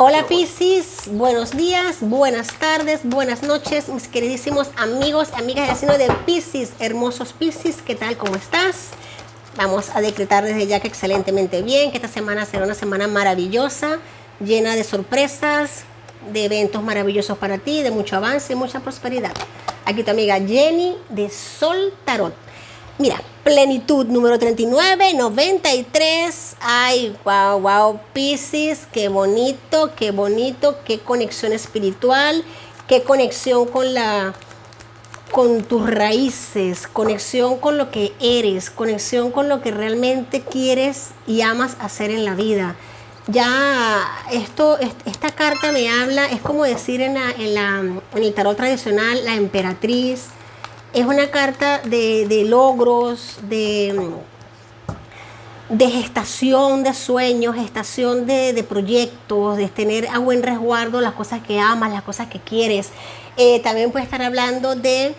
Hola Piscis, buenos días, buenas tardes, buenas noches, mis queridísimos amigos, amigas del signo de Piscis, hermosos Piscis, ¿qué tal? ¿Cómo estás? Vamos a decretar desde ya que excelentemente bien, que esta semana será una semana maravillosa, llena de sorpresas, de eventos maravillosos para ti, de mucho avance y mucha prosperidad. Aquí tu amiga Jenny de Sol Tarot. Mira, plenitud número 39, 93. Ay, wow, Piscis, qué bonito, qué conexión espiritual, qué conexión con tus raíces, conexión con lo que eres, conexión con lo que realmente quieres y amas hacer en la vida. Ya esta carta me habla, es como decir en el tarot tradicional, la emperatriz. Es una carta de logros, de gestación de sueños, gestación de proyectos, de tener a buen resguardo las cosas que amas, las cosas que quieres. También puede estar hablando de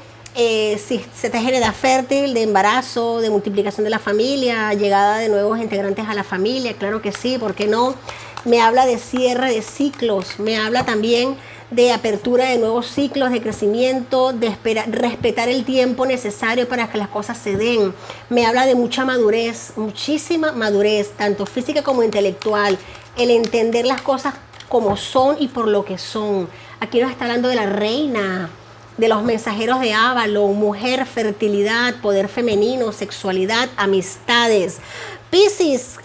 si se te genera fértil, de embarazo, de multiplicación de la familia, llegada de nuevos integrantes a la familia, claro que sí, ¿por qué no? Me habla de cierre de ciclos, me habla también de apertura de nuevos ciclos de crecimiento, de respetar el tiempo necesario para que las cosas se den. Me habla de mucha madurez, muchísima madurez, tanto física como intelectual, el entender las cosas como son y por lo que son. Aquí nos está hablando de la reina, de los mensajeros de Avalon, mujer, fertilidad, poder femenino, sexualidad, amistades. Piscis,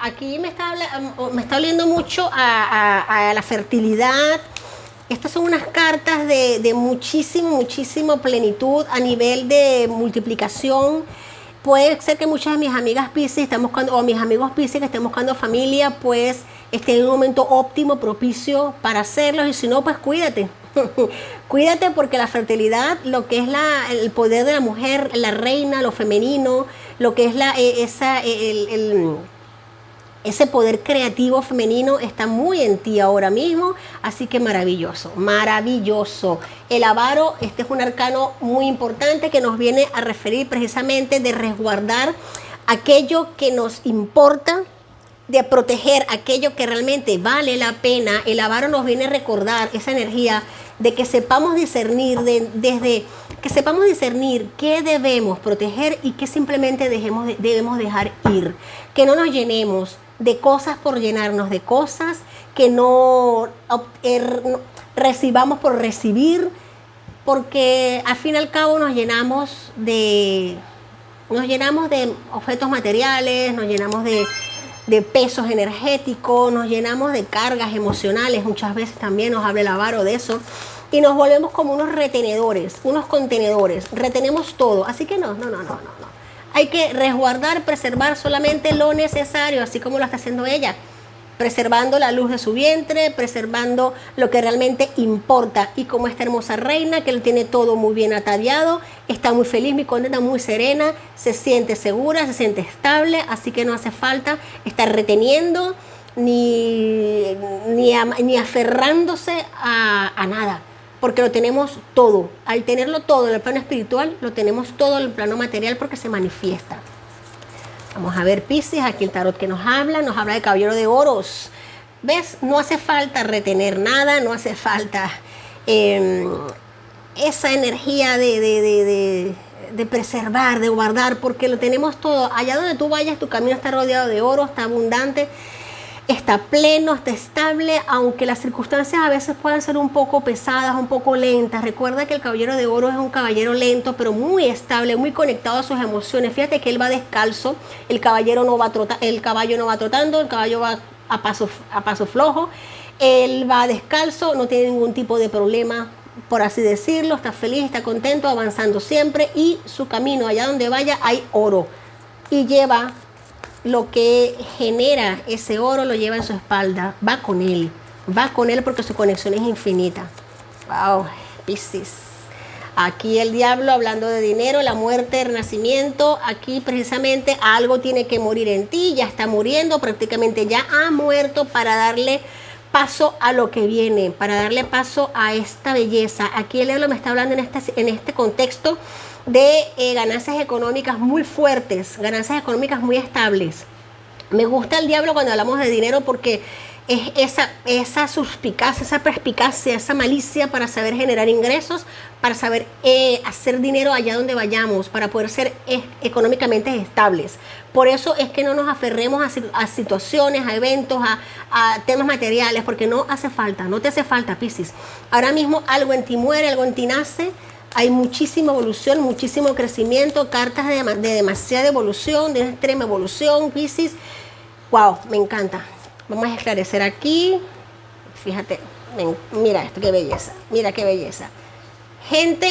aquí me está oliendo mucho a la fertilidad. Estas son unas cartas de muchísimo plenitud a nivel de multiplicación. Puede ser que muchas de mis amigas Piscis están buscando, o mis amigos Piscis que estén buscando familia, pues estén en un momento óptimo, propicio para hacerlos. Y si no, pues cuídate. Cuídate porque la fertilidad, lo que es el poder de la mujer, la reina, lo femenino, lo que es ese poder creativo femenino está muy en ti ahora mismo, así que maravilloso, maravilloso. El avaro, este es un arcano muy importante que nos viene a referir precisamente de resguardar aquello que nos importa, de proteger aquello que realmente vale la pena. El avaro nos viene a recordar esa energía de que sepamos discernir, que sepamos discernir qué debemos proteger y qué simplemente debemos dejar ir. Que no nos llenemos de cosas por llenarnos de cosas, que no recibamos por recibir, porque al fin y al cabo nos llenamos de objetos materiales, nos llenamos de pesos energéticos, nos llenamos de cargas emocionales, muchas veces también nos habla el avaro de eso, y nos volvemos como unos retenedores, unos contenedores, retenemos todo, así que no. Hay que resguardar, preservar solamente lo necesario, así como lo está haciendo ella, preservando la luz de su vientre, preservando lo que realmente importa. Y como esta hermosa reina que lo tiene todo muy bien ataviado, está muy feliz, muy contenta, muy serena, se siente segura, se siente estable, así que no hace falta estar reteniendo ni aferrándose a nada, porque lo tenemos todo. Al tenerlo todo en el plano espiritual, lo tenemos todo en el plano material porque se manifiesta. Vamos a ver Piscis, aquí el tarot que nos habla de Caballero de Oros. ¿Ves? No hace falta retener nada, no hace falta esa energía de preservar, de guardar, porque lo tenemos todo. Allá donde tú vayas, tu camino está rodeado de oro, está abundante, está pleno, está estable, aunque las circunstancias a veces puedan ser un poco pesadas, un poco lentas. Recuerda que el Caballero de Oro es un caballero lento, pero muy estable, muy conectado a sus emociones. Fíjate que él va descalzo, el caballo no va trotando, el caballo va a paso flojo, él va descalzo, no tiene ningún tipo de problema, por así decirlo, está feliz, está contento, avanzando siempre, y su camino, allá donde vaya, hay oro, y lleva lo que genera ese oro, lo lleva en su espalda, va con él porque su conexión es infinita. Wow, Piscis. Aquí el diablo hablando de dinero, la muerte, el renacimiento. Aquí precisamente algo tiene que morir en ti, ya está muriendo, prácticamente ya ha muerto, para darle paso a lo que viene, para darle paso a esta belleza. Aquí el diablo me está hablando en este contexto de ganancias económicas muy fuertes, ganancias económicas muy estables. Me gusta el diablo cuando hablamos de dinero porque es esa suspicacia, esa perspicacia, esa malicia para saber generar ingresos, para saber hacer dinero allá donde vayamos, para poder ser económicamente estables. Por eso es que no nos aferremos a situaciones, a eventos, a temas materiales, porque no hace falta, no te hace falta, Piscis. Ahora mismo algo en ti muere, algo en ti nace. Hay muchísima evolución, muchísimo crecimiento, cartas de demasiada evolución, de extrema evolución, Piscis. Wow, me encanta. Vamos a esclarecer aquí. Fíjate, mira esto, qué belleza. Mira qué belleza. Gente,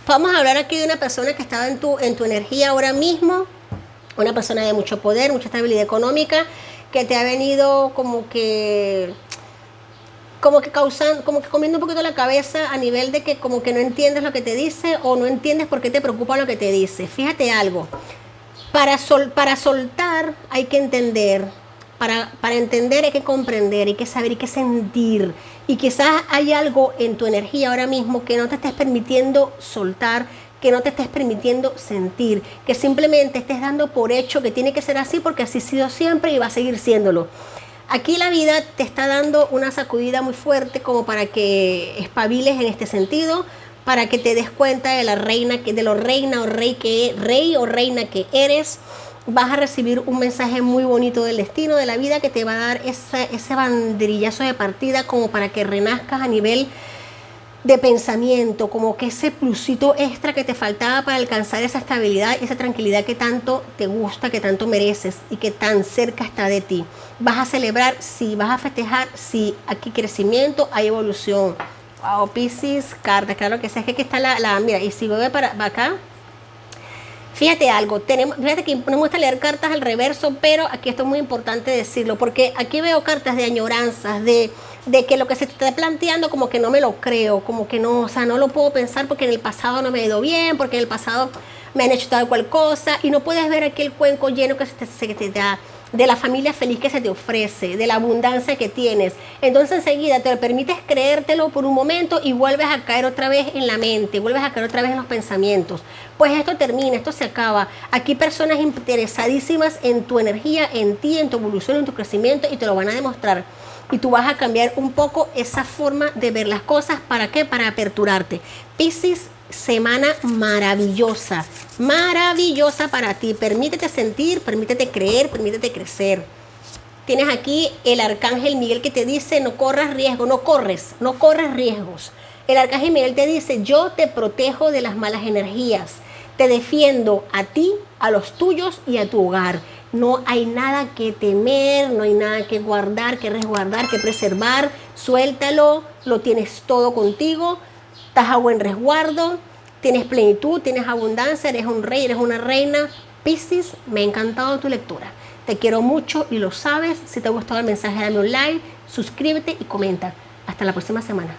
vamos a hablar aquí de una persona que estaba en tu energía ahora mismo. Una persona de mucho poder, mucha estabilidad económica, que te ha venido como que causando, como que comiendo un poquito la cabeza a nivel de que como que no entiendes lo que te dice o no entiendes por qué te preocupa lo que te dice. Fíjate algo. Para soltar hay que entender. Para entender hay que comprender, hay que saber, hay que sentir. Y quizás hay algo en tu energía ahora mismo que no te estés permitiendo soltar, que no te estés permitiendo sentir, que simplemente estés dando por hecho que tiene que ser así porque así ha sido siempre y va a seguir siéndolo. Aquí la vida te está dando una sacudida muy fuerte como para que espabiles en este sentido, para que te des cuenta de la reina, de lo reina o rey o reina que eres. Vas a recibir un mensaje muy bonito del destino, de la vida, que te va a dar ese banderillazo de partida como para que renazcas a nivel de pensamiento, como que ese plusito extra que te faltaba para alcanzar esa estabilidad, esa tranquilidad que tanto te gusta, que tanto mereces y que tan cerca está de ti. Vas a celebrar, sí, vas a festejar, sí, aquí crecimiento, hay evolución. Wow, Piscis, cartas, claro que sí, es que aquí está mira, y si voy para acá, fíjate algo, fíjate que no me gusta leer cartas al reverso, pero aquí esto es muy importante decirlo, porque aquí veo cartas de añoranzas, de que lo que se te está planteando como que no me lo creo, como que no, o sea, no lo puedo pensar porque en el pasado no me ha ido bien, porque en el pasado me han hecho tal cual cosa, y no puedes ver aquí el cuenco lleno que se te da, de la familia feliz que se te ofrece, de la abundancia que tienes. Entonces enseguida te permites creértelo por un momento y vuelves a caer otra vez en la mente, vuelves a caer otra vez en los pensamientos. Pues esto termina, esto se acaba. Aquí personas interesadísimas en tu energía, en ti, en tu evolución, en tu crecimiento, y te lo van a demostrar. Y tú vas a cambiar un poco esa forma de ver las cosas. ¿Para qué? Para aperturarte. Piscis, semana maravillosa, maravillosa para ti. Permítete sentir, permítete creer, permítete crecer. Tienes aquí el arcángel Miguel que te dice: no corras riesgo, no corres riesgos. El arcángel Miguel te dice: yo te protejo de las malas energías, te defiendo a ti, a los tuyos y a tu hogar. No hay nada que temer, no hay nada que guardar, que resguardar, que preservar. Suéltalo, lo tienes todo contigo. Estás a buen resguardo, tienes plenitud, tienes abundancia, eres un rey, eres una reina. Piscis, me ha encantado tu lectura. Te quiero mucho y lo sabes. Si te ha gustado el mensaje, dame un like, suscríbete y comenta. Hasta la próxima semana.